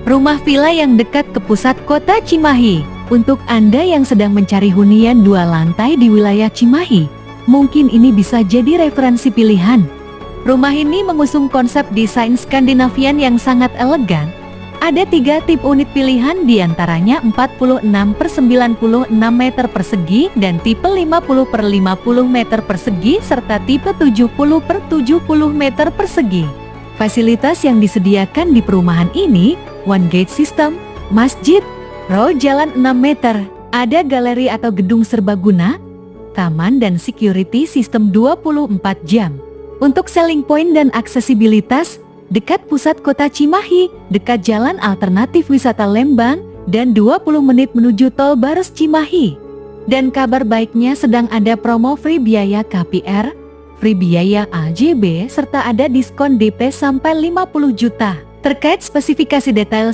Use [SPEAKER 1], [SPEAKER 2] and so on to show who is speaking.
[SPEAKER 1] Rumah villa yang dekat ke pusat kota Cimahi. Untuk Anda yang sedang mencari hunian 2 lantai di wilayah Cimahi, mungkin ini bisa jadi referensi pilihan. Rumah ini mengusung konsep desain Skandinavian yang sangat elegan. Ada 3 tipe unit pilihan, diantaranya 46/96 meter persegi dan tipe 50/50 meter persegi serta tipe 70/70 meter persegi. Fasilitas yang disediakan di perumahan ini, one gate system, masjid, row jalan 6 meter, ada galeri atau gedung serbaguna, taman dan security sistem 24 jam. Untuk selling point dan aksesibilitas, dekat pusat kota Cimahi, dekat jalan alternatif wisata Lembang, dan 20 menit menuju tol Baros Cimahi. Dan kabar baiknya sedang ada promo free biaya KPR, free biaya AJB, serta ada diskon DP sampai 50 juta. Terkait spesifikasi detail